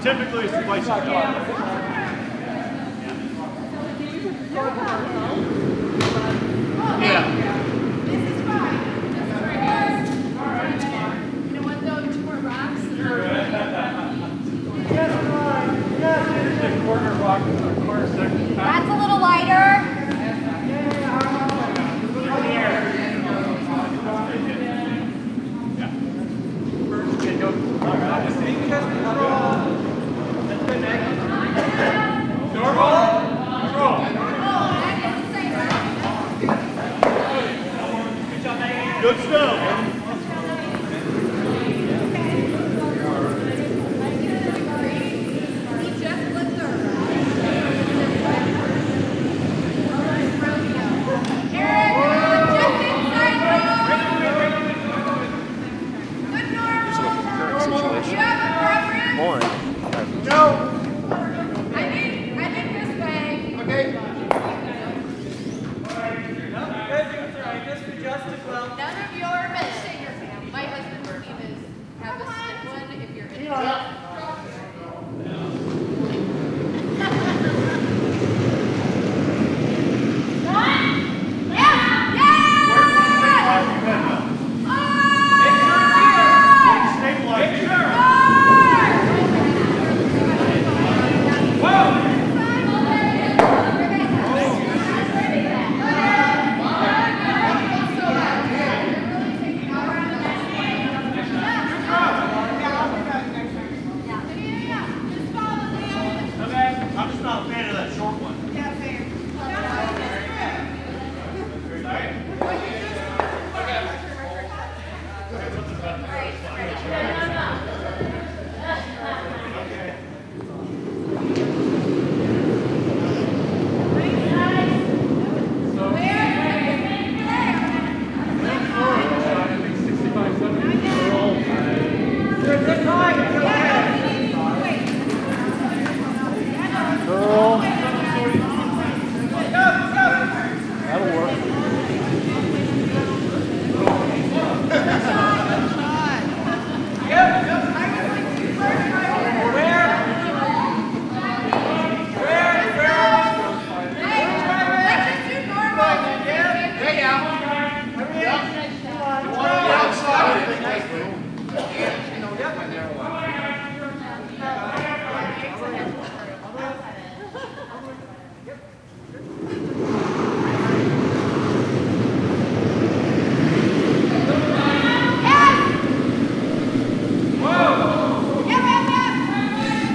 Typically, it's the place you go. Yeah. This is fine. Just right here. You don't want to throw 2 more rocks? That's a little lighter. Good stuff. None of your missing.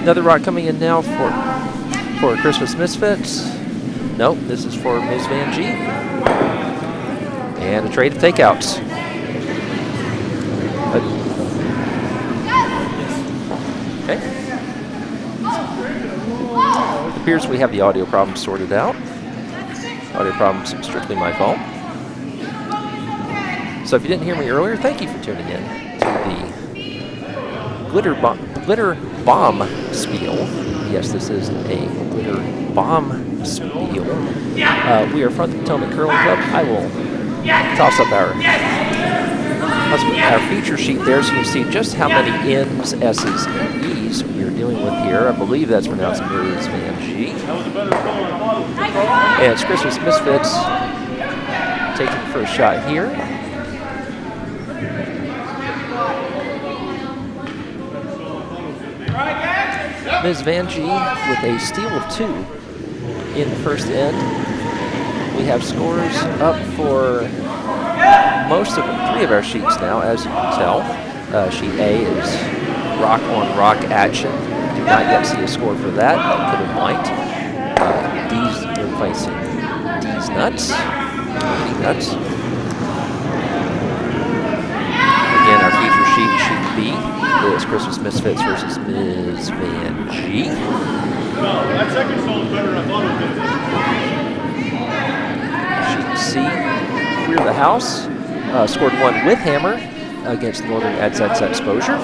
Another rock coming in now for Christmas Misfits. Nope, this is for Ms. Vannnnnjieeeeeeee. And a trade of takeouts. Okay. It appears we have the audio problem sorted out. Audio problems strictly my fault. So if you didn't hear me earlier, thank you for tuning in to the Glitter Bombspiel. Yes, this is a Glitter Bombspiel. We are from the Potomac Curling Club. I will toss up our feature sheet there so you can see just how many N's, S's, and E's we are dealing with here. I believe that's pronounced Ms. Vannnnnjieeeeeee. And it's Christmas Misfits taking the first shot here. Ms. Vannnnnjieeeeeee with a steal of 2 in the first end. We have scores up for most of 3 of our sheets now, as you can tell. Sheet A is rock-on-rock action. Do not yet see a score for that, but could have might. D's, we're facing D's nuts. D nuts. Again, our feature sheet, sheet B, is Christmas Misfits versus Ms. Vannnnnjieeeeeee. That second song's better than I thought it Sheet C, Clear the House, scored 1 with Hammer against Northern AdSense Exposure.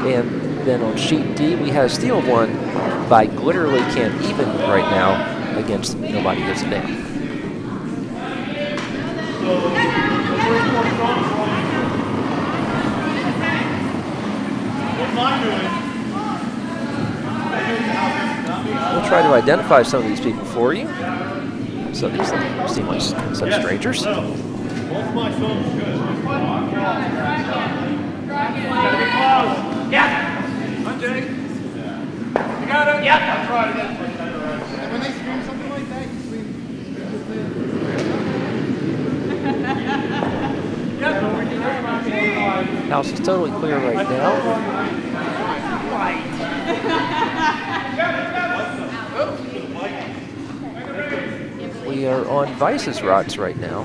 And then on sheet D, we have a steal of 1 by Glitterly Can't Even right now against Nobody Gives a Damn. We'll try to identify some of these people for you. So these seem like such strangers. Both my songs are good. Yeah. On Jake. You got it? Yeah. I'll try it again. When they scream something like that, you scream. House is totally clear right now. We are on Vice's rots right now.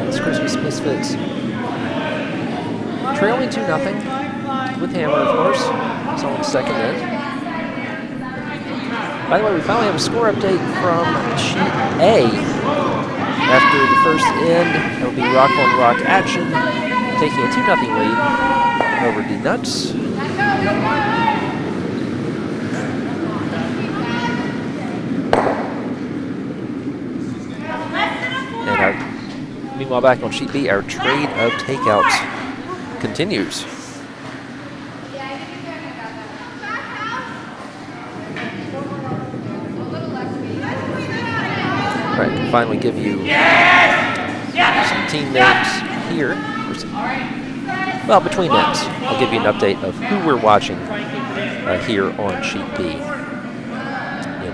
It's Christmas Misfits trailing 2-0 with Hammer, of course. It's on the second end. By the way, we finally have a score update from sheet A. After the first end, it'll be rock-on-rock action, taking a 2-0 lead over D Nuts. And meanwhile, back on sheet B, our trade of takeouts continues. All right, can finally give you some team names here. Well, between ends, I'll give you an update of who we're watching here on sheet B in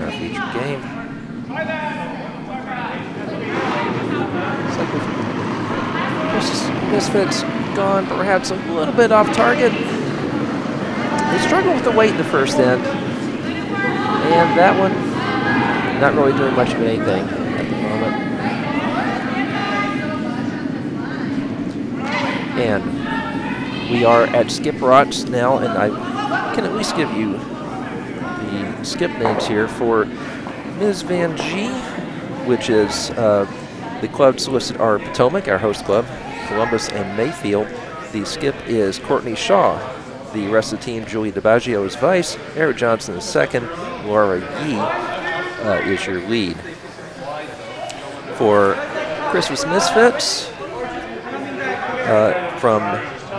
our featured game. Looks like Misfits gone perhaps a little bit off target. They struggled with the weight in the first end, and that one not really doing much of anything at the moment. And we are at Skip Rots now, and I can at least give you the skip names here for Ms. Vannnnnjieeeeeee, which is the clubs listed are Potomac, our host club, Columbus, and Mayfield. The skip is Courtney Shaw. The rest of the team, Julie DiBaggio is vice, Eric Johnson is second, Laura Yee is your lead. For Christmas Misfits, from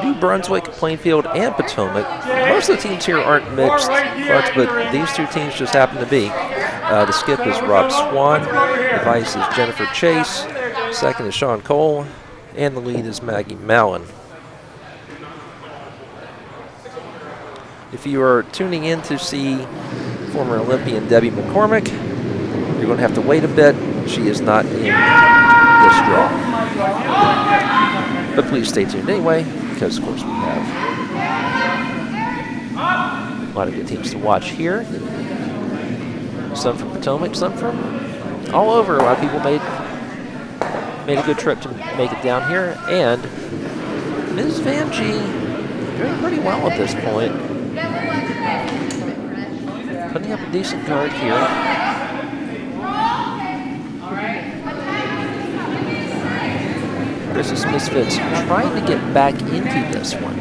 New Brunswick, Plainfield, and Potomac. Most of the teams here aren't mixed clubs, but these two teams just happen to be. The skip is Rob Swan, the vice is Jennifer Chase, second is Sean Cole, and the lead is Maggie Mallon. If you are tuning in to see former Olympian Debbie McCormick, you're going to have to wait a bit. She is not in this draw. But please stay tuned anyway, because of course we have a lot of good teams to watch here. Some from Potomac, some from all over. A lot of people made a good trip to make it down here. And Ms. Vannnnnjieeeeeee doing pretty well at this point. Putting up a decent guard here. Christmas Misfits trying to get back into this one.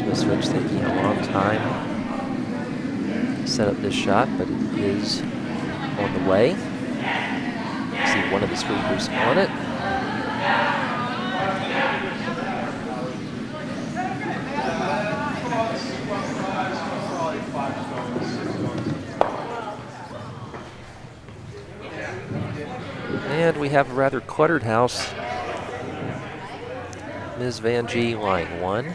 Misfits taking a long time to set up this shot, but it is on the way. See one of the sweepers on it. And we have a rather cluttered house. Ms. Vannnnnjieeeeee line one.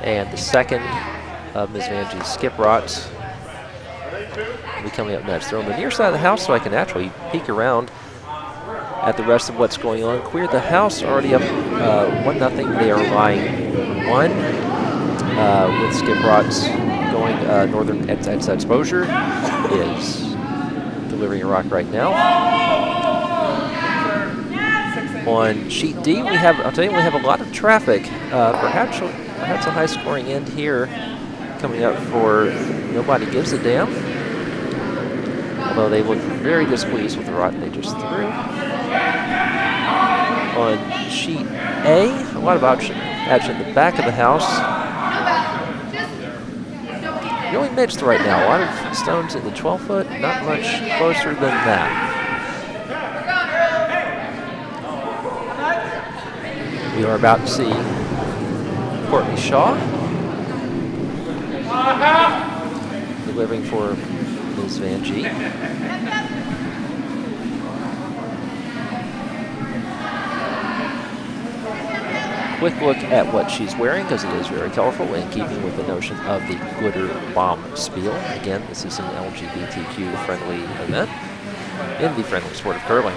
And the second of Ms. Vannnnnjieeeeee's Skip Rots will be coming up next. They're on the near side of the house, so I can actually peek around at the rest of what's going on. Cleared the house, already up 1-0. They are line one with Skip Rots going Northern Exposure is delivering a rock right now. On sheet D, we have, I'll tell you, we have a lot of traffic. Perhaps a high-scoring end here coming up for Nobody Gives a Damn. Although they look very displeased with the rock they just threw. On sheet A, a lot of action in the back of the house. Really mixed right now. A lot of stones in the 12-foot, not much closer than that. We are about to see Courtney Shaw delivering for Ms. Vannnnnjieeeeee. Quick look at what she's wearing, because it is very colorful, in keeping with the notion of the Glitter Bombspiel. Again, this is an LGBTQ-friendly event in the friendly sport of curling.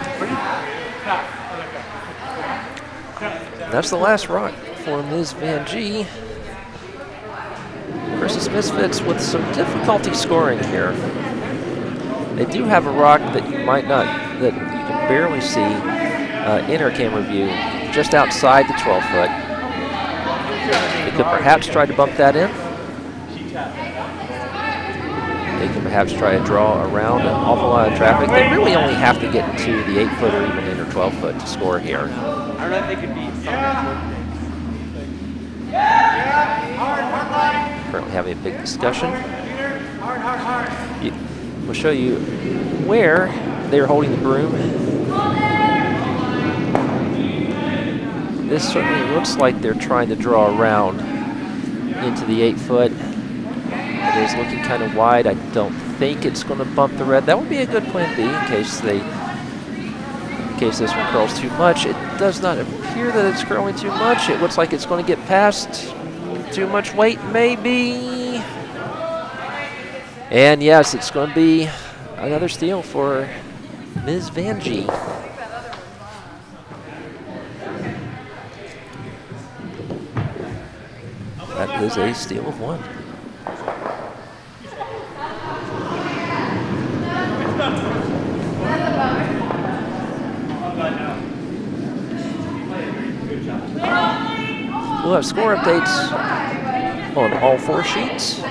That's the last rock for Ms. Vannnnnjieeeeee. Christmas Misfits with some difficulty scoring here. They do have a rock that you might not, that you can barely see in our camera view, just outside the 12-foot. They could perhaps try to bump that in. They could perhaps try to draw around an awful lot of traffic. They really only have to get into the 8-foot or even in or 12-foot to score here. I don't know if they could beat Currently having a big discussion. We'll show you where they're holding the broom. This certainly looks like they're trying to draw around into the 8-foot. It is looking kind of wide. I don't think it's going to bump the red. That would be a good plan B in case this one curls too much. It does not appear that it's curling too much. It looks like it's going to get past too much weight, maybe. And yes, it's going to be another steal for Ms. Vannnnnjieeeeeee. That is a steal of 1. We'll have score updates on all 4 sheets.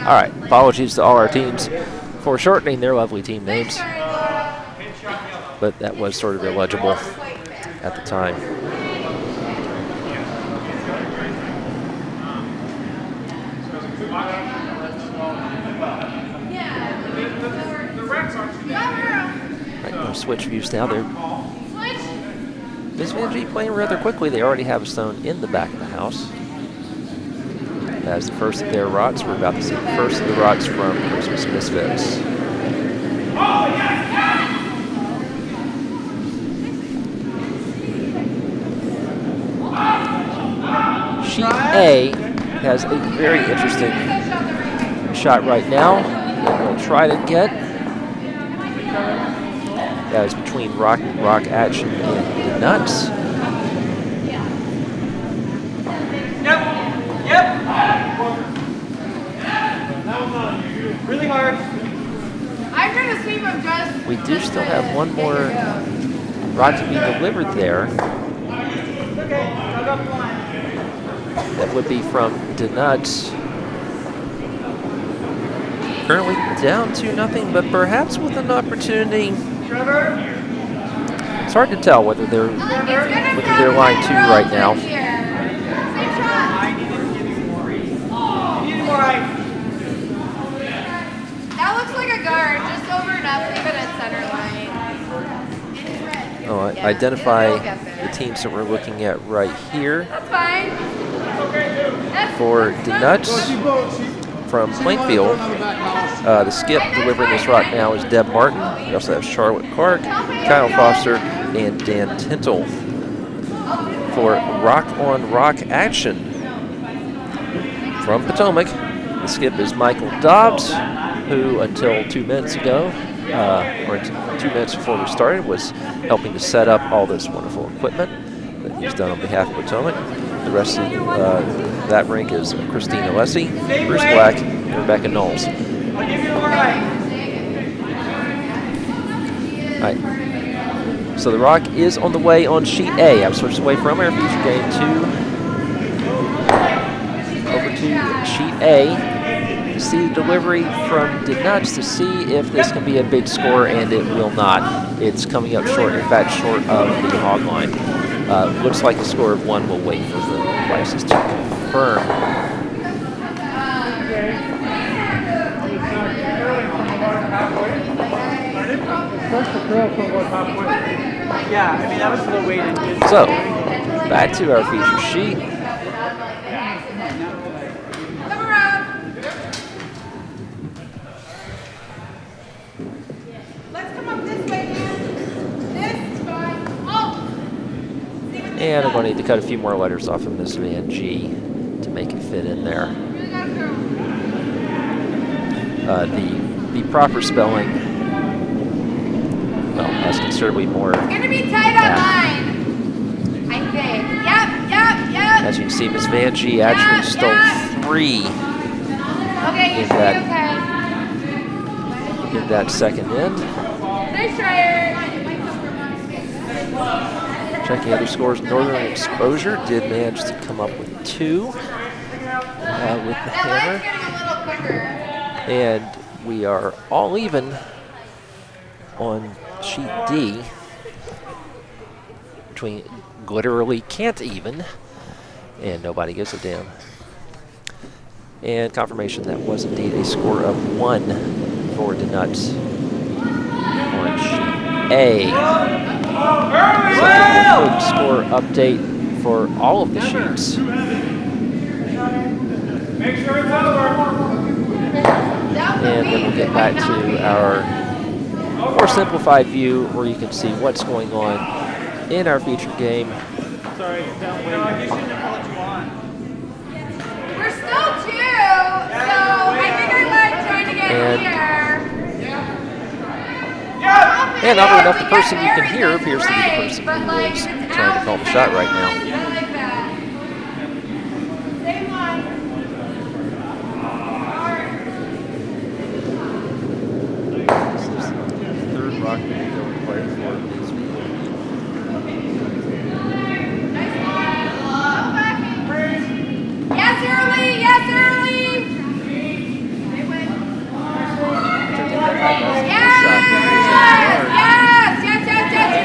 All right, apologies to all our teams for shortening their lovely team names, but that was sort of illegible at the time. Right, no switch views now. They're Ms. Vannnnnjieeeeeee playing rather quickly. They already have a stone in the back of the house. As the first of their rots, we're about to see the first of the rots from Christmas Misfits. Sheet A has a very interesting shot right now that we'll try to get. That is between rock action and the nuts. Really hard. I'm trying to sweep him just. We do still have one more rod to be delivered there. That would be from Vannnnnjieeeeee. Currently down 2-0, but perhaps with an opportunity. It's hard to tell whether they're line 2 right now. That looks like a guard, just over and up, leave it at center line. Oh, identify the teams that we're looking at right here. That's fine. For Vannnnnjieeeeee from Plainfield, the skip delivering this rock now is Deb Martin. We also have Charlotte Clark, Kyle Foster, and Dan Tintle. For Rock on Rock action from Potomac, the skip is Michael Dobbs, who until 2 minutes ago, or 2 minutes before we started, was helping to set up all this wonderful equipment that he's done on behalf of Potomac. The rest of that rink is Christine Alessi, Bruce Black, and Rebecca Knowles. All right. So the rock is on the way on sheet A. I've switched away from our feature game 2 over to sheet A to see the delivery from Vannnnnjieeeeee to see if this can be a big score, and it will not. It's coming up short, in fact, short of the hog line. Looks like a score of 1. We'll wait for the devices to confirm. Yeah, I mean, that was the way to get. So, back to our feature sheet. Come around. Let's come up this way, man. This is fine. Oh! And I'm going to need to cut a few more letters off of Ms. Vannnnnjieeeeee. make it fit in there. Really gotta throw. The proper spelling, well, has considerably more. It's gonna be tight on mine, I think. Yep. As you can see, Miss Vannnnnjieeeeeee actually stole 3 Okay, you in should that- be okay. in that second end. Nice try. Checking other scores, Northern Exposure did manage to come up with 2 with the That line's hammer. getting a little quicker. And we are all even on sheet D between literally can't even and nobody gives a damn. And confirmation that was indeed a score of 1 for the Nuts on sheet A. So a quick score update for all of the sheets. Make sure it's over. And then we'll get back to our more simplified view where you can see what's going on in our featured game. Sorry, don't wait. No, you shouldn't have let you on. We're still 2, so I think I might try to get And- here. And oddly enough, the person you can hear appears to be the person But who like, is if it's trying to out, call the then shot right now. I like that. Same one. This is the third rock that we go and play for these people. Nice one. Yes, early. Yes, early. They win. Yes. You're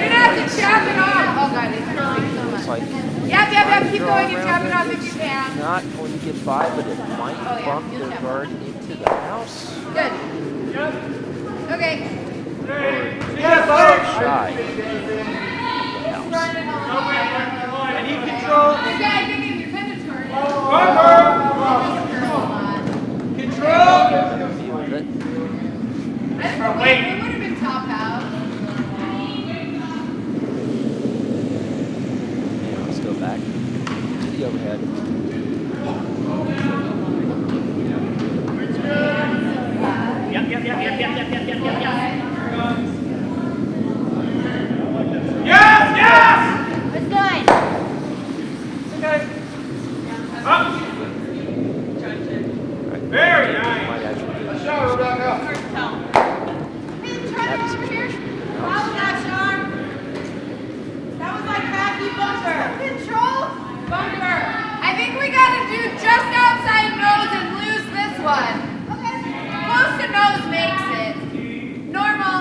gonna have to chop it off. Oh god, it's hurting so much. Looks like Yep. Keep going and chop it off if you can. not going to get by, but it might Oh, yeah. bump Use their that. guard into the house. Good. Okay. Shy of the house. I need control. This guy thinking you're mandatory. Control. Deal with it. Wait. It would have been top house. And let's go back to the overhead. Yep. Yes. It's good. Okay. Up. Right. Very Might nice. actually do it. Show, Rebecca. That situation in the house. That was like Matthew Bunker. Control. Bunker. I think we gotta do just outside nose and lose this one. Okay. Close to nose makes it. Normal.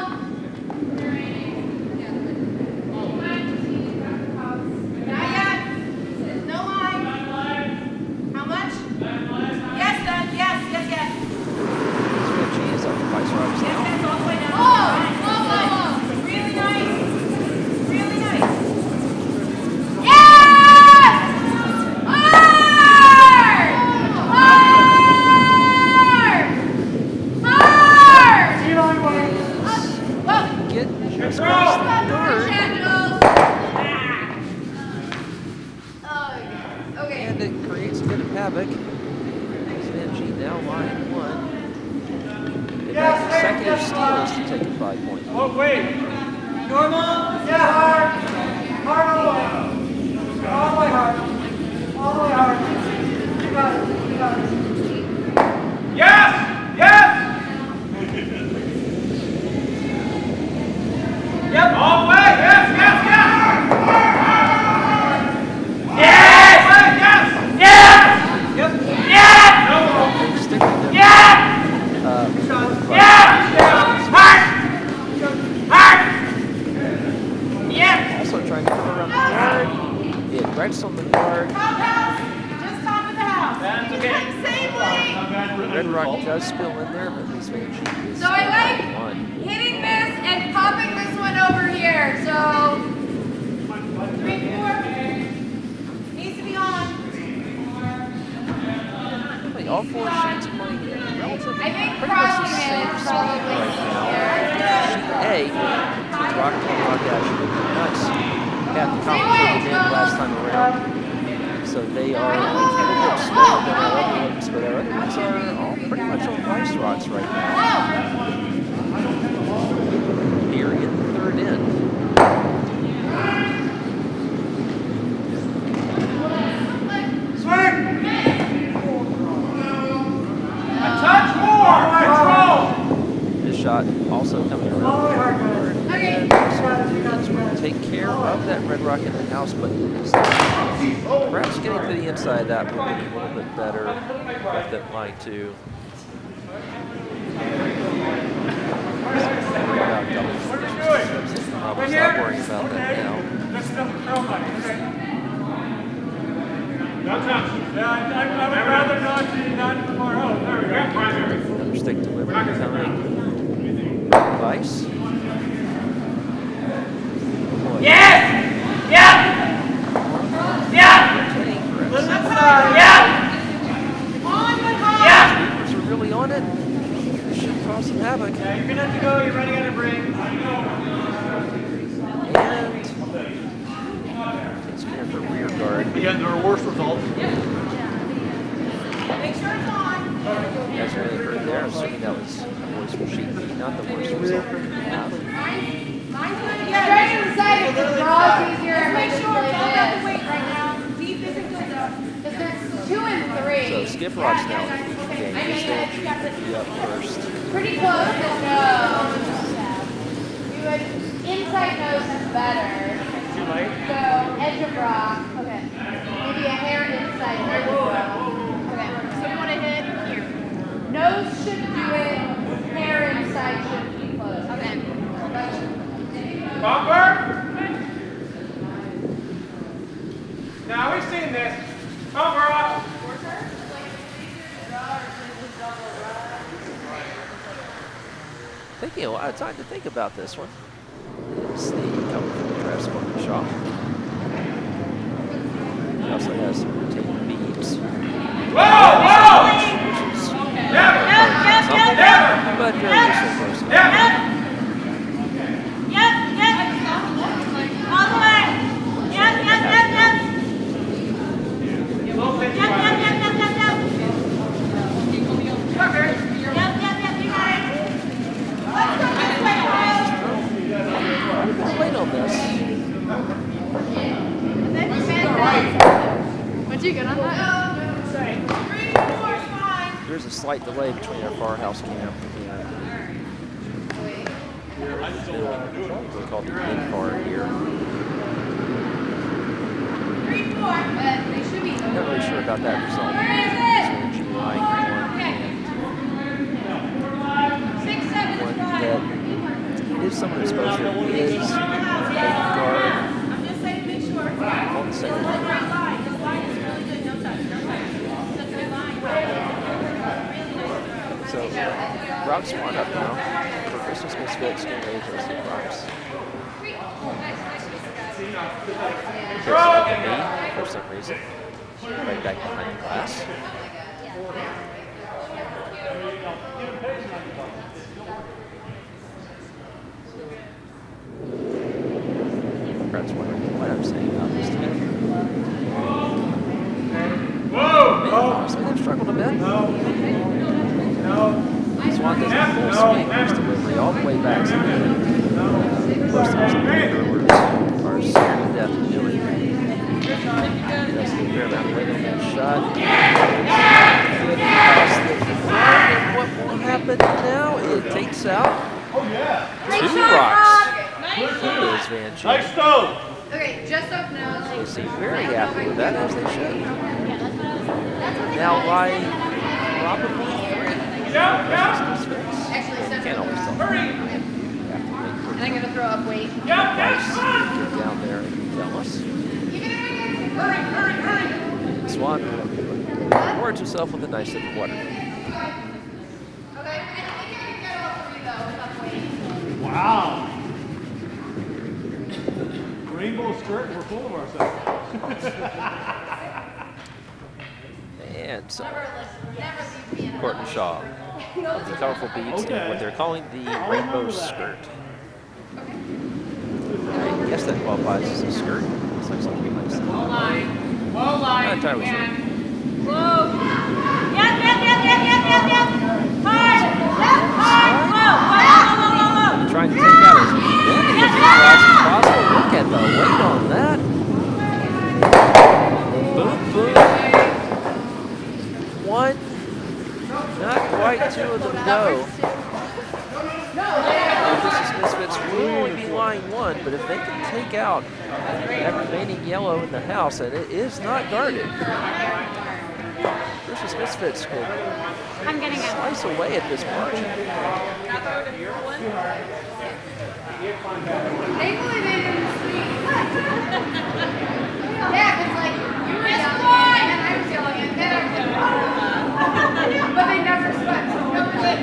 Not yet. No line. How much? Yes, then. Yes. Miss Vannnnnjieeeeee is up to Vice Roberts now. Oh, really nice. Really nice. Yes! Hard! Whoa. Get just past the guard. Okay. And it creates a bit of havoc. Miss Vannnnnjieeeeee now line 1. They've got consecutive steals to take a 5 point lead. Oh, wait. Normal? Yeah, hard. Hard all the way. All the way hard. All the way hard. You got it. Yes! Yep. All the way. Yes! Yep. Stick with them. Also trying to come around the guard. It rests on the guard. Just top of the house. That's okay. Same way. Red Rock does spill in there, but Miss Vannnnnjieeeeee is So I like one. hitting this and popping this one over here. So 3, 4 needs to be on. Really, all 4 sheets playing relatively I think pretty much the crossing same it speed probably right now. easier. Sheet A, between Rock Action and Nuts, had the Stay away, complicated in Joe. last time around. So they are a little bit smaller than our other ones, but our other ones are all pretty much on ice rods right now. Here in the third end. This shot also coming around. Okay. Take care of that red rock in the house, but perhaps getting to the inside of that would be a little bit better with that line too. I'll stop worrying about that now. I would rather not far out. There we go. Primary. Another stick delivery coming. Vice. Yes! Yeah! Yeah! Yeah! Yeah! Are really on it. Should cause some havoc. Yeah, you're gonna have to go. You're running out of brain. And takes care of the rear guard. Again, their worst result. Make sure it's on. You guys really heard there. Assuming that was a voice from Sheet B, not the worst result. Mine's going to get right inside of the draws easier. Make sure it's all about the weight right now. Deep isn't good though. Because there's 2 and 3. So skip rocks now in the game. This will be up first. Pretty close to nose. You would, inside nose is better. Too light? So, edge of rock. Okay. Maybe a hair inside edge of rock. Okay. So we want to hit here. Nose should do it. Hair inside should be close. Okay. Bumper! Now we've seen this. Bumper up! Taking a lot of time to think about this one. It's the coming from the dress on the shop. He also has some retained beads. Whoa! Whoa! Which is Never! Never! but very useful for us. Wait on this. What'd you get on that? There's a slight delay between our farhouse camp and we're called the mid far here. I'm not really sure about that result. It's July 1 that is someone who's supposed to is a guard on the second line. So, Rob's smart up now. For Christmas Misfits, getting ready to see Rob's. Me, for some reason. Right back behind the glass. Brad's wondering what I'm saying about this team. Whoa! Man, honestly, they've struggled a bit. Swan does a full swing on his delivery all the way back. So most of those underers are scared to death of doing it. He does get fair amount of weight on that shot. Good across the front, and what will happen now? It takes out 2 rocks. Here's Vannnnnjieeeeeee. Nice stove. Okay, just up nose. They seem very happy with that, as they should. Now, why probably 3? Actually, Can't center. always tell. And I'm going to throw up weight. Nice. Get down there and tell us. Swan words herself with a nice sip of water. Wow. Rainbow skirt, we're full of ourselves. And so, Courtney Shaw, the colorful beads and what they're calling the rainbow skirt. I guess that qualifies as a skirt. Looks like something nice. Low line. Not entirely sure. Whoa. Yep. Hard. Whoa. Trying to take out as many of the rods as possible. Look at the weight on that. Boom, boom. One. Not quite two of them go. This is Misfits will only be line one, but if they can take out that remaining yellow in the house, and it is not guarded, versus Misfits could slice away at this margin. Thankfully they didn't sleep. Yeah, because like you were yelling and I was yelling and then I was like, oh. But they never sweat. So no good.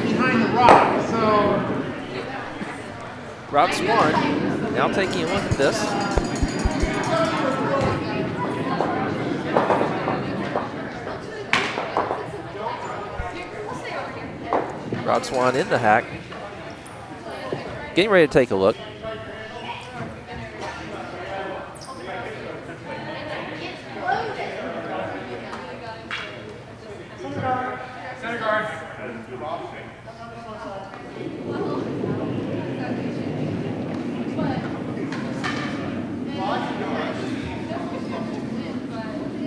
Behind the rock, so. Rob Swan now taking a look at this. Rob Swan in the hack. Getting ready to take a look. Center guard.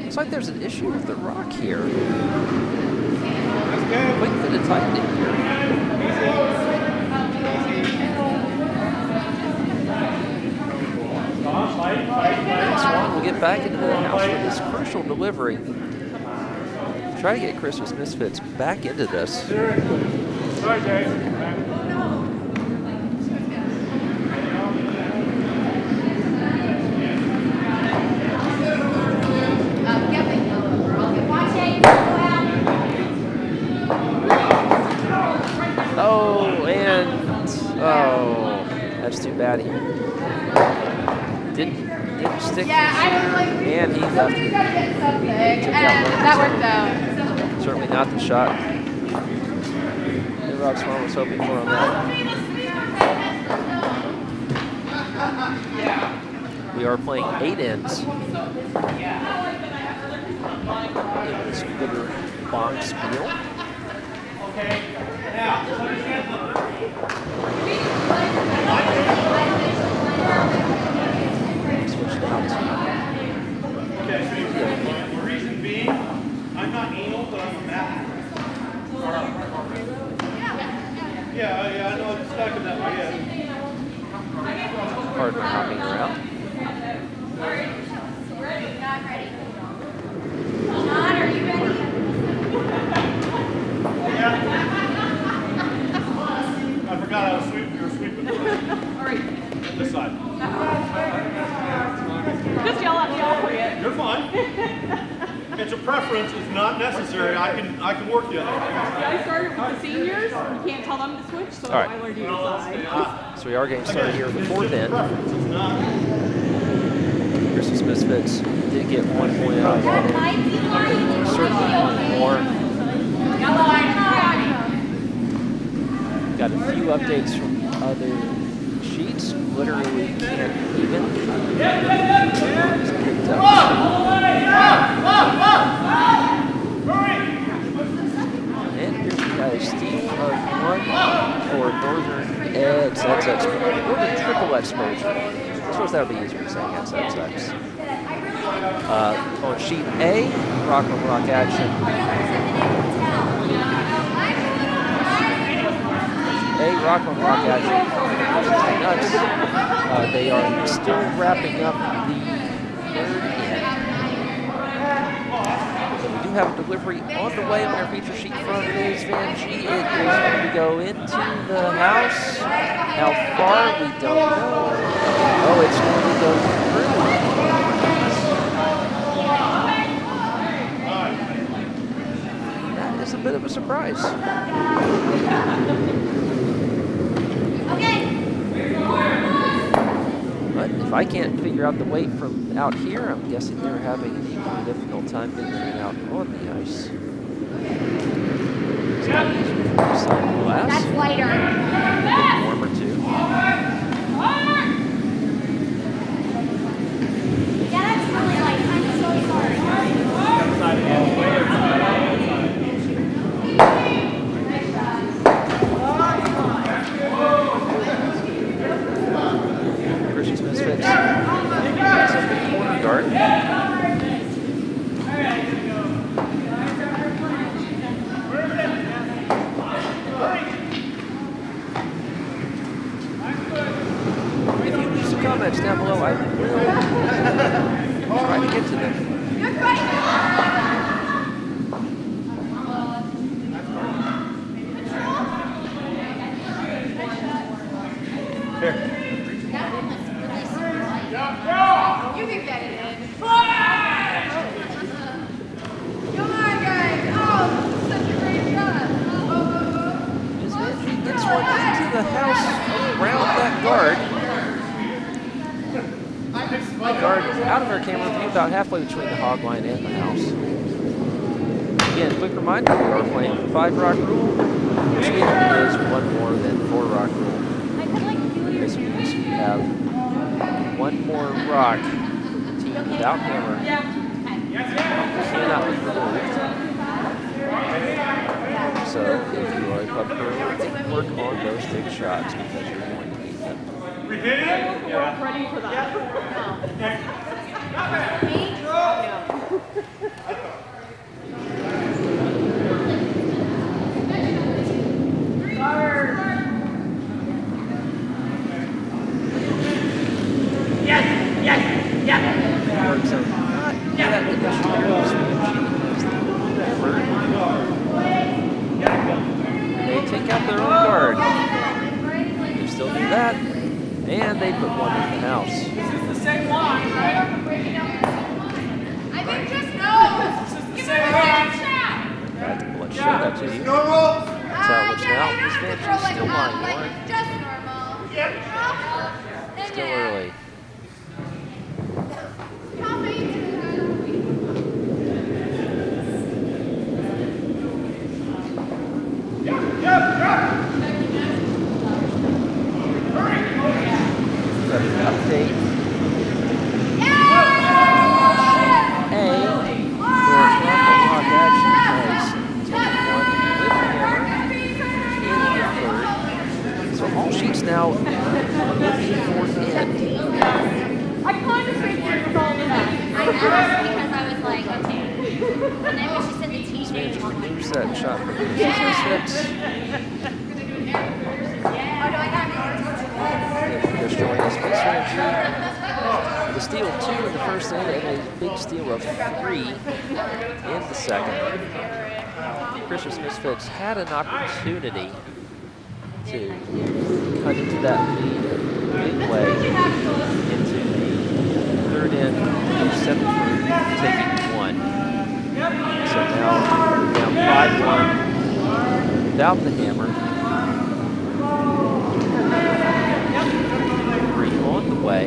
Looks like there's an issue with the rock here. That's good. Quick bit of tightening here. Swan will get back into the house with this crucial delivery. Try to get Christmas Misfits back into this. Sorry, Jay. That's too bad. He didn't stick. Yeah, I was like, and he left. We gotta get something, and that worked out. Certainly not the shot that Rob Swan was hoping for on that. We are playing 8 ends in this Glitter Bombspiel. Okay. Now, switch out. okay, so the reason being, I'm not anal, but I'm a math. Yeah, I know it's stuck in that way, yeah. Partner hopping around. Not ready. John, are you ready? Yeah. I forgot I was sweeping. You were sweeping. All right. This side. Just yell at me, I'll forget. You're fine. It's a preference. It's not necessary. I can work the other. I started with the seniors. You can't tell them to switch, so All right. I learned to decide. So we are getting started here in the 4th end. Preference is not. Christmas Misfits did get 1 point out of it. Certainly more. Got a few updates from other sheets. Literally can't even. Just picked up. And here's the guy, Steve of 1 for Northern X. That's Northern Triple Exposure. I suppose that would be easier to say XXX. On sheet A, Rock on Rock Action. Rock on Rock Action. Nuts. They are still wrapping up the 3rd end. So we do have a delivery on the way on our feature sheet from Ms. Vannnnnjieeeeeee. It is going to go into the house. How far, we don't know. Oh, it's going to go through. That is a bit of a surprise. But if I can't figure out the weight from out here, I'm guessing they're having an equally difficult time figuring it out on the ice. It's not easy for the slide glass. That's lighter. Warmer too. guard out of our camera view about halfway between the hog line and the house. Again, quick reminder, we are playing 5 rock rule, which is 1 more than 4 rock rule. This means we have 1 more rock team without hammer cannot be removed. So if you are a pub pro, work on those thick shots because you're going to need them. Ready for that. They take out their own guard. They still do that, and they put 1 in the house. This is the same line, right? I think just nose. Give it a second shot. Let's show that to you. That's how it looks now. Miss Vannnnnjieeeeeeee's still line 1. Just normal. Yep. Still early. Update. A. Lock action has taken 1 with hammer in the 3rd. So all sheets now in the 4th end. I kind of figured it was all in that. I asked because I was like, okay. And then when she said the team name, I'm like, Removes that shot from Misfits. Just joining us, Missssss. The steal 2 in the 1st end and a big steal of 3 in the 2nd. Christmas Misfits had an opportunity to cut into that lead a big way into the 3rd end, 7-3, taking 1. So now down 5-1 without the hammer. 3 on the way.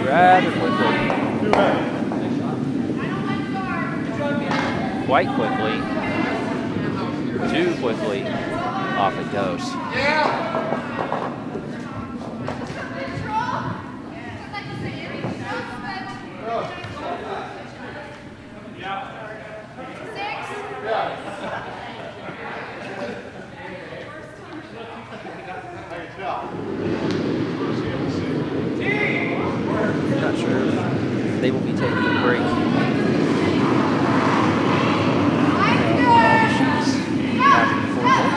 Rather quickly. Quite quickly. Too quickly. Off it goes. Not sure if they will be taking a break.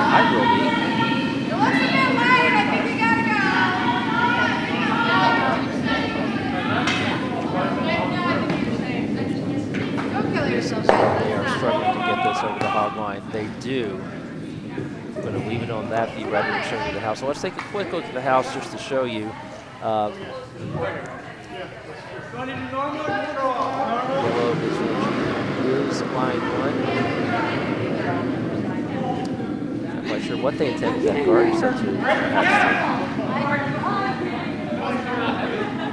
I will be. It looks a bit light. I think we gotta go. Don't kill yourself. They are struggling to get this over the hog line. They do. I'm going to leave it on that view rather than showing you the house. So let's take a quick look at the house just to show you. Yellow is line 1. Not quite sure what they intended that guard set to.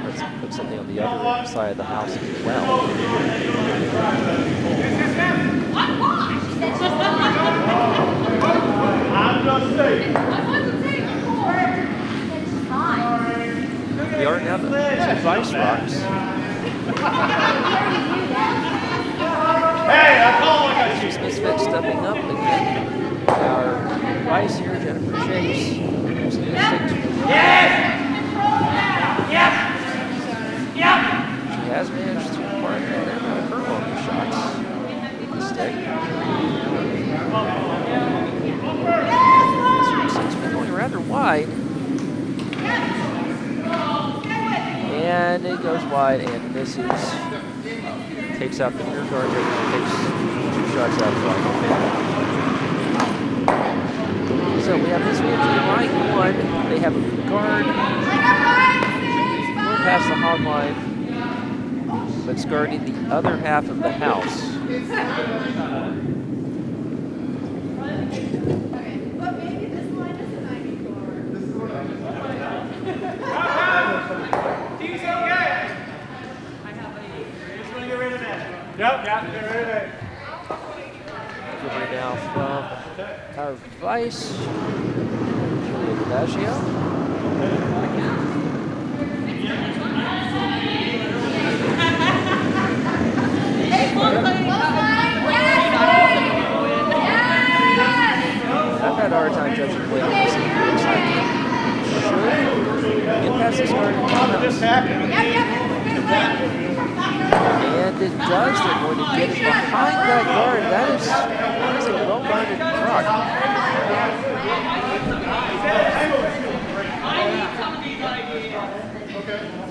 Let's put something on the other side of the house as well. I'm just saying. We are now the 2 vice rocks. Hey, I call like I shoot. Misfits stepping up again. Our vice here, Jennifer Chase. Yes! Yes! Yep! She has managed to partner and out of her longer shots with the stick. This has been going rather wide. And it goes wide and misses. Takes out the rear guard, takes 2 shots out of the line. So we have this line 1. They have a guard past the hog line, but it's guarding the other half of the house. Delivery now from our vice, Julia DiBaggio. I've had a hard time judging the weight on this. It looks like it should get past this guard. And it does. They're going to get it behind that guard. That is a well-guarded rock. I need some of these ideas.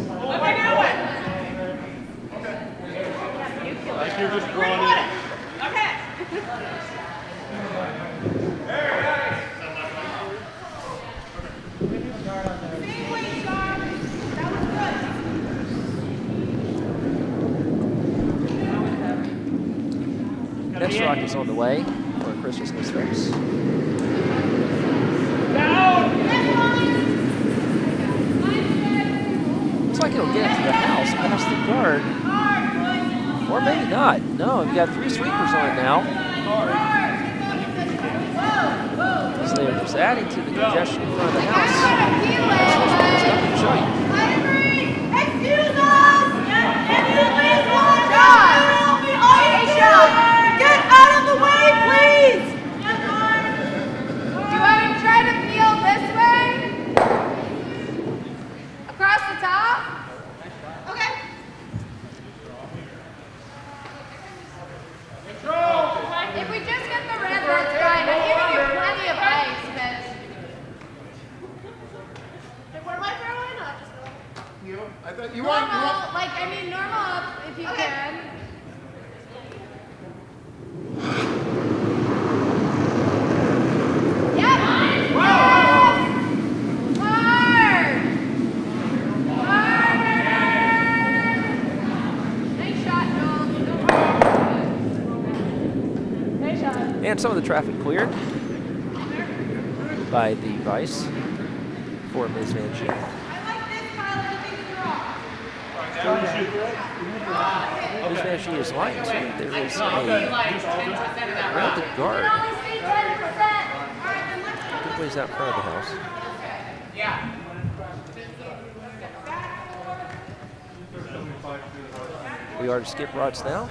What am I doing? Like you're just drawn in. Okay. Next rock is on the way for Christmas Misfits. Looks like it'll get into the house past the guard. Or maybe not. No, we've got 3 sweepers on it now. So they're just adding to the congestion in front of the house. That's what to show you. Excuse us! Can you please watch out? Get out of the way, please! Do you want to try to peel this way? Across the top? Okay. If we just get the red, that's fine. I'm giving you plenty of ice, Miss. What am I throwing? Not just I thought you normal, like, I mean, normal up if you can. Yep. Hard. Nice shot, Noel. Nice shot. And some of the traffic cleared by the vice for Ms. Vannnnnjieeeeeeee. I like this pile of things raw. Ms. Vannnnnjieeeeeee is lying too. There is a rounded guard. Only see 10%. All right, then let's go. Good ways out in front of the house. We are to skip rods now,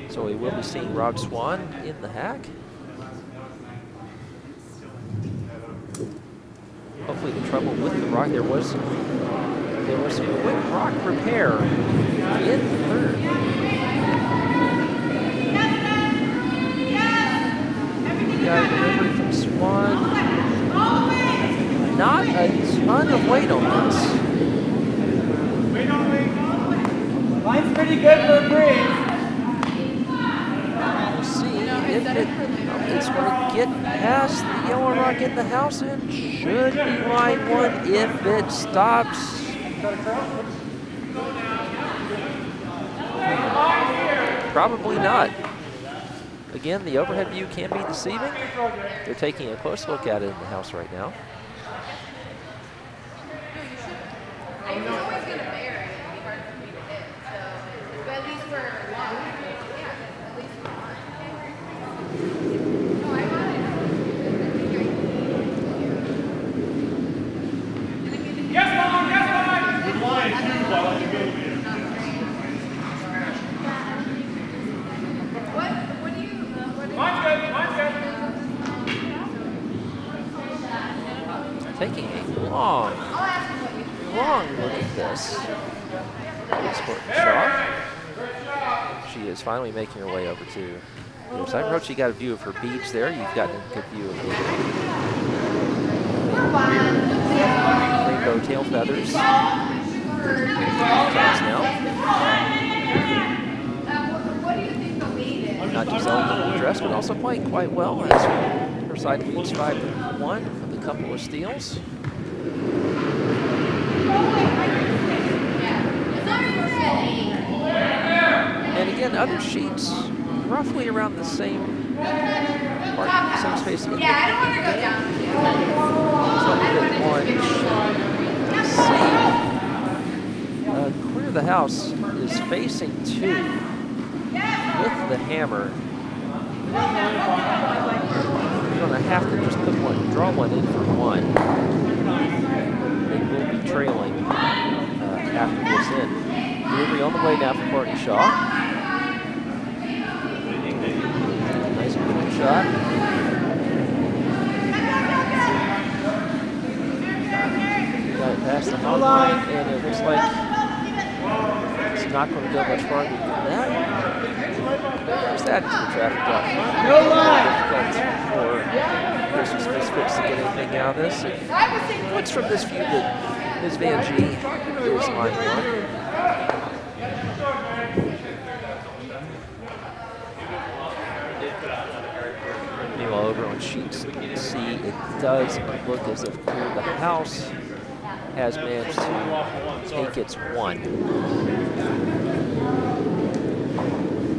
so we will be seeing Rod Swan in the hack. Hopefully the trouble with the rock, there was some quick rock repair in the third. We got a delivery from Swan. Not a ton of weight on this. Line's pretty good for a breeze. We'll see if it's going to get past the yellow rock in the house and should be line 1 if it stops. Probably not. Again, the overhead view can be deceiving. They're taking a close look at it in the house right now. I was always going to bear it. It'd be hard for me to hit. So, but at least for one. Yeah, at least for one. No, I got it. Yes, Mom! Yes, Mom! Good line, too, while I go here. What do you... Mine's good, mine's good. Taking a long, I'll ask him what you... long look at this. Courtney Shaw. She is finally making her way over to the other side. Roach, you got a view of her beads there. You've gotten a good view of the rainbow tail feathers. Now. What do you think the lead is? Not just elegantly dressed, but also playing quite well as her side leads 5-1 with a couple of steals. And again, other sheets roughly around the same part, same space. Yeah, I don't want to go down. So that one, C, clear the house is facing 2. with the hammer, you're going to have to just put one, draw one in for one. They will be trailing after this in. Delivery on the way now for Courtney Shaw. Nice quick shot. Got it past the home line, and it looks like it's not going to go much farther than that. There's that to the traffic out front. No line. Difficult for Christmas Misfits to get anything out of this. It looks from this view that Ms. Vannnnnjieeeeeee is line one. Meanwhile, over on sheet C, it does look as if Clear the House has managed to take its one.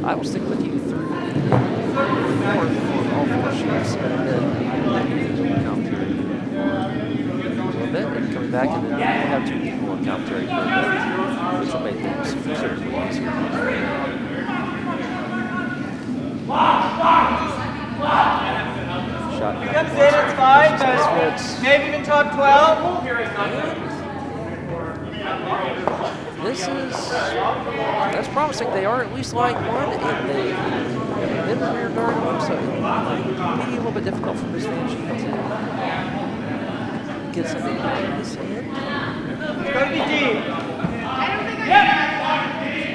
I will stick with you through the fourth for all four sheets, and then commentary for a bit, and coming back, and then we'll have two people on commentary for a bit, which will make things certainly easier. Shot He comes in, it's fine, but maybe even top 12. That's promising. They are at least line one, and they have been the rear guard one, so it might be a little bit difficult for Ms. Vannnnnjieeeeee to get something out of this hand. It's got to be deep. I don't think I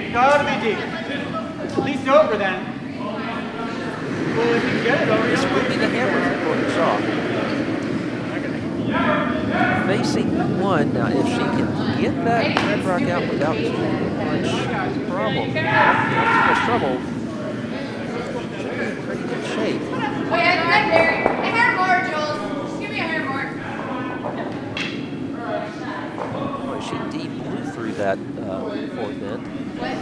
It's got to be deep. At least over then. Well, if you can get it over, This would be the hammer for Courtney Shaw. Facing one, now if she can get that red rock out without too much problem, she'll be in pretty good shape. Wait, I said Barry. A hair more, Jules. Just give me a hair more. Boy, she deep blew through that fourth end. What?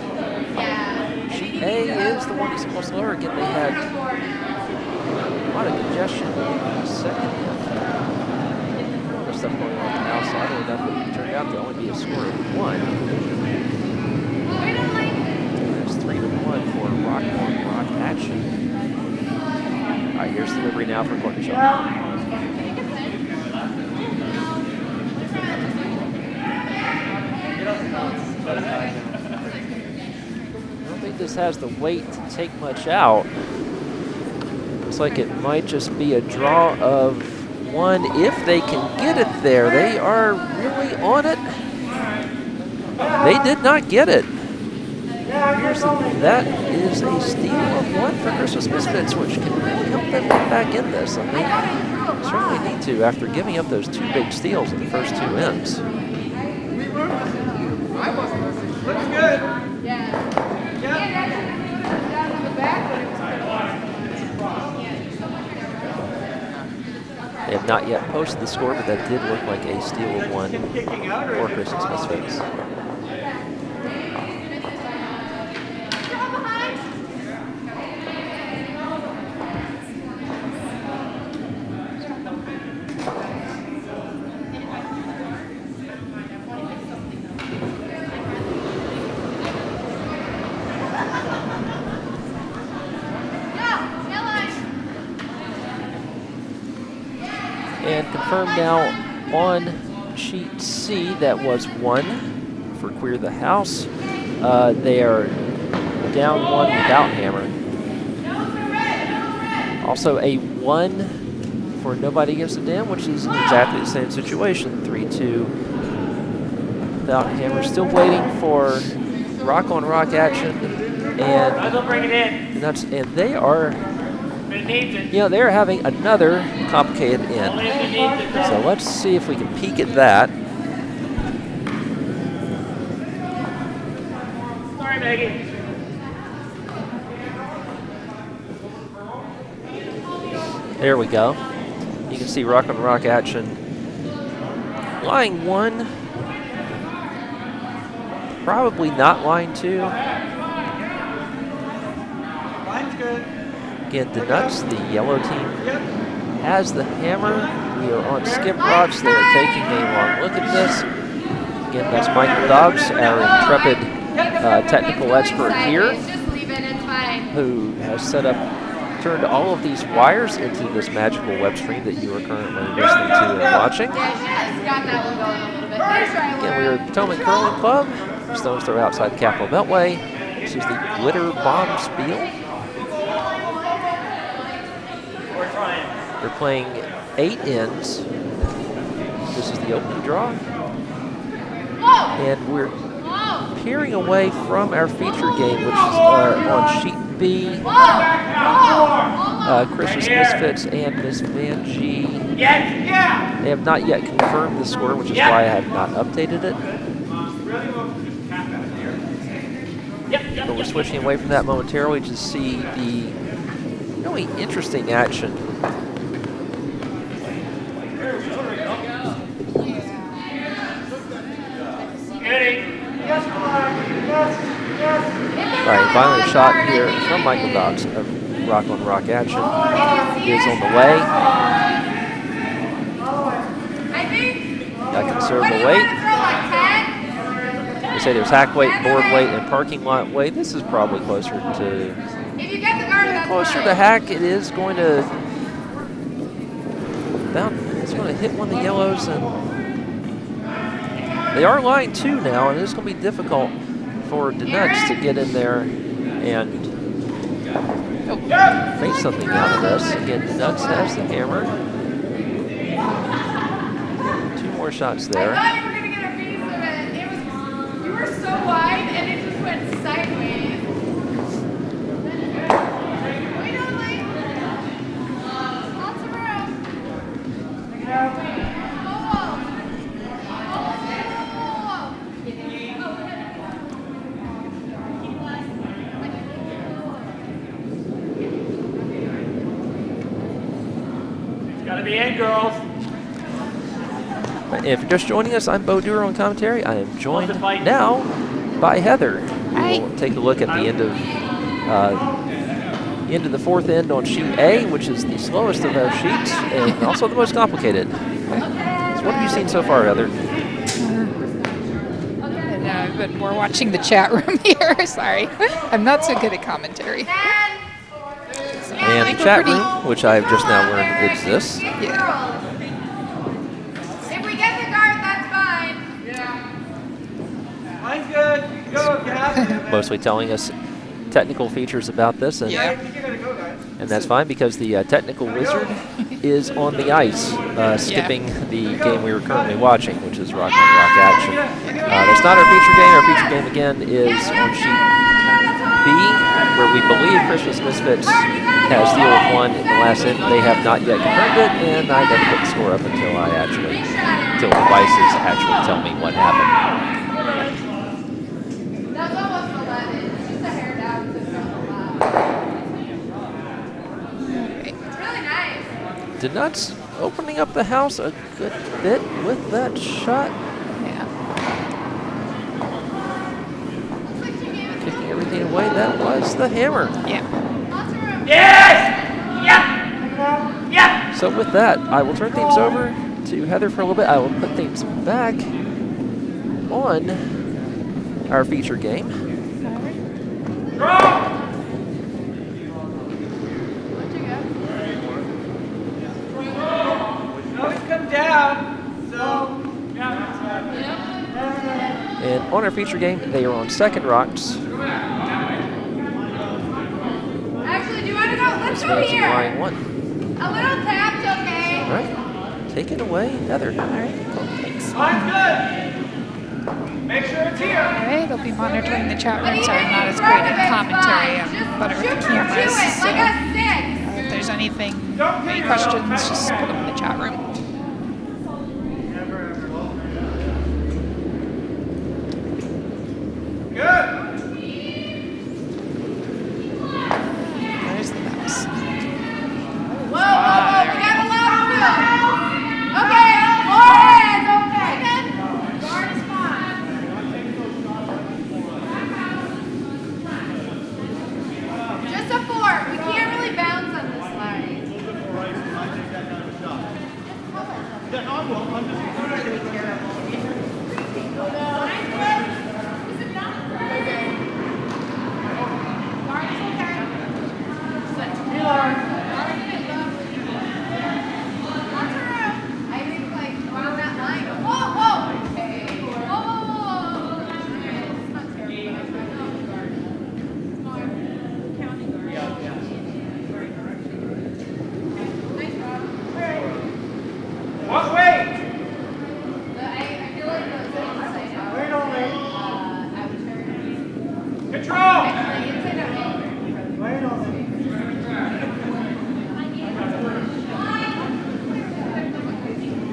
Yeah. Sheet A is the one that's supposed to lower. Again, they had a lot of congestion in the second end. Stuff going on the outside, and that turned out to only be a score of one. There's 3-1 for rock on rock action. All right, here's the delivery now for Courtney Shaw. I don't think this has the weight to take much out. Looks like it might just be a draw of one if they can get it there. They are really on it. They did not get it. That is a steal of one for Christmas Misfits, which can really help them get back in this. And they certainly need to after giving up those two big steals in the first two ends. looks good. Yeah. Yeah. Down on the back, but it was They have not yet posted the score, but that did look like a steal of one Kicking out or for Christmas Misfits. And confirmed now on sheet C, that was one for Queer the House. They are down one without hammer. Also a one for Nobody Gives a Damn, which is in exactly the same situation, 3-2 without hammer. Still waiting for rock on rock action, and bring it in. and they are. You know, they're having another complicated end. So let's see if we can peek at that. Sorry, Maggie. There we go. You can see rock on rock action. Line one, probably not line two. Line's good. Again, the Nuts, the yellow team, has the hammer. We are on skip rocks. They are taking a long look at this. Again, that's Michael Dobbs, our intrepid technical expert here. Just leave it, it's fine. who has turned all of these wires into this magical web stream that you are currently listening to and watching. Yeah, she's got that one going a little bit. Nice try, Again, we are at the Potomac Curling Club. Stones throw outside the Capitol Beltway. This is the Glitter Bombspiel. They're playing 8 ends. This is the opening draw. And we're peering away from our feature game, which is on sheet B. Christmas Misfits and Miss Vannnnnjieeeeeee. They have not yet confirmed the score, which is why I have not updated it. But we're switching away from that momentarily to see the really interesting action. All right, finally a shot here from Michael Dobbs of Rock on Rock action is on the way. Got considerable weight. They say there's hack weight, board weight, and parking lot weight. This is probably closer to hack. It is going to hit one of the yellows, and they are line 2 now, and it's going to be difficult for Vannnnnjieeeeeee to get in there and make something out of this. Again, Vannnnnjieeeeeee has the hammer. 2 more shots there. I thought you were going to get a piece of it. You were so wide, and it just went sideways. Wait on, Lee. Lots of room. Gotta be in, girls. If you're just joining us, I'm Bo Dewar on commentary. I am joined now by Heather. We'll take a look at the end of the 4th end on sheet A, which is the slowest of our sheets and also the most complicated. So what have you seen so far, Heather? I've been more watching the chat room here. Sorry, I'm not so good at commentary. And the chat room, which I've just now learned exists. Yeah. If we get the guard, that's fine. Mine's good. Go, Gab. Mostly telling us technical features about this, and and that's fine because the technical wizard is on the ice, skipping the game we were currently watching, which is Rock on Rock action. That's not our feature game. Our feature game again is on sheet B, where we believe Christmas Misfits has Steel of 1 in the last end. They have not yet confirmed it, and I never put the score up until the devices actually tell me what happened. That was almost 11. It's just a hair down to It's really nice. Vannnnnjieeeeeee opening up the house a good bit with that shot. Yeah. Kicking everything away. That was the hammer. Yeah. Yes! Yep! Yep! So with that, I will turn things over to Heather for a little bit. I will put things back on our feature game. Always come down. So, And on our feature game, they are on second rocks. Actually, do you want to go? Let's go Fancy here. line 1. A little tap's okay. All right. Take it away, Heather. All right. Cool. Thanks. mine's good. Make sure it's here. All right. They'll be monitoring the chat room, so I'm not as great at commentary. I'm better with the cameras. So Like a 6. if there's any questions, just put them in the chat room. Good. There's the mouse. Whoa, whoa, whoa. We got a lot of room. Okay. More hands. Okay. Guard is fine. Just a 4. We can't really bounce on this line. Control!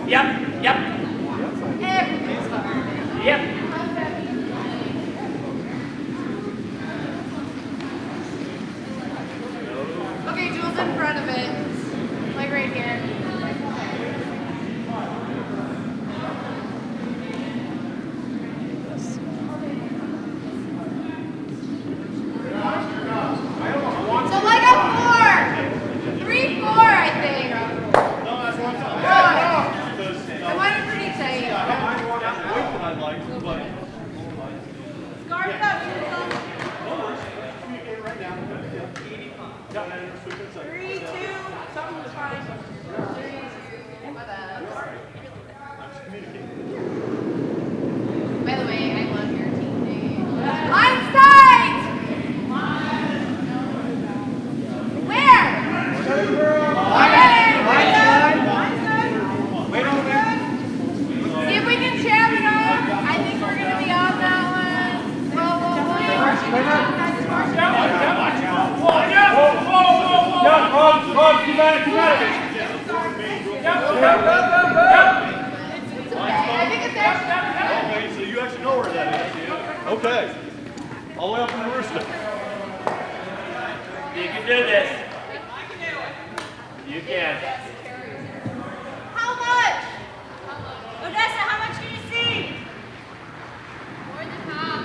Yep, yep. Yep. Okay, Jules in front of it. Like right here. So leg up 4. 3, 4, I think. I want it pretty tight. Guard up, Jules. 3, 2, something's fine. By the way, I love your team name. Line's tight! Where? See if we can jam it up. I think we're going to be on that one. I think it's actually. Okay, so you actually know where that is. Okay. All the way up in the rooster. You can do this. You can. How much? Odessa, how much can you see? More than half.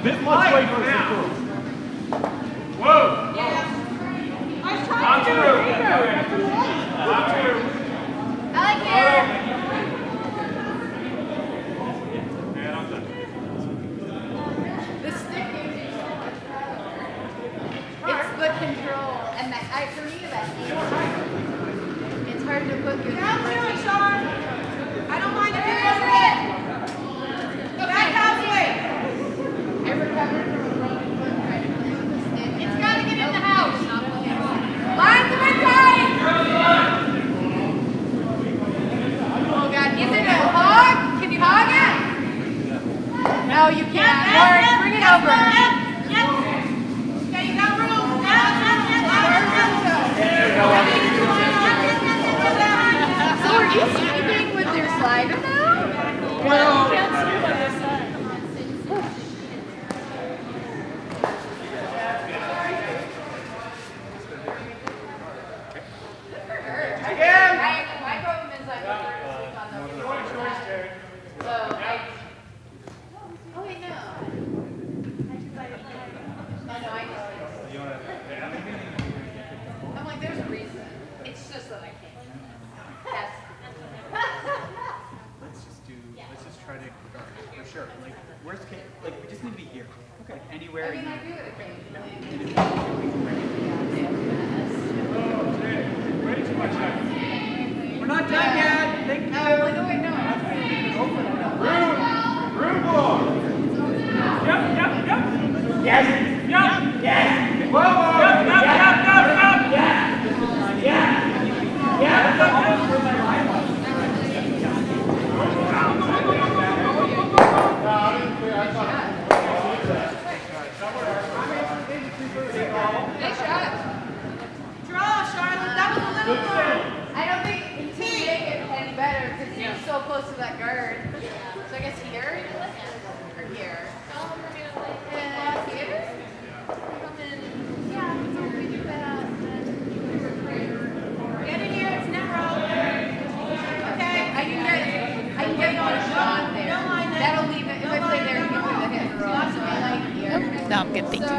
This much weight for now. Whoa! I was trying to do it. I like it. The sticking. It's the control. And that, for me, that it's hard to put good. Down to it, Sean. I don't mind if you go red. Back halfway. I recovered from a broken foot trying to clean the stick. It's got to get in the house. Lines are tight! Oh God, is it a hog? Can you hog it? No, you can't. Lauren, bring it over. Yep. Okay, you got room. So are you sleeping with your slider now? Well, you can't sleep on this side. My problem is I prefer to sleep on the floor. So oh wait, no. Oh no, I just I'm like, there's a reason. It's just that I can't. Yes. Let's just try to guard it, for sure. Like, worst case, like, we just need to be here. Okay. Anywhere. I mean, I do it occasionally. Way too much time. We're not done yet. Thank you. Like, oh wait, no. Room ball. Yep. Yes. Whoa, whoa. Nice shot. Draw, Charlotte. That was a little low. I don't think he can make it any better because he's so close to that guard. So I guess here or here. Here? Yeah, so if we do that, Get in here. It's narrow. Okay. I can get you on a shot there. Don't mind that. That'll leave it. If I play there, you can play the hit and roll. So I like here. No, I'm good, thank you. So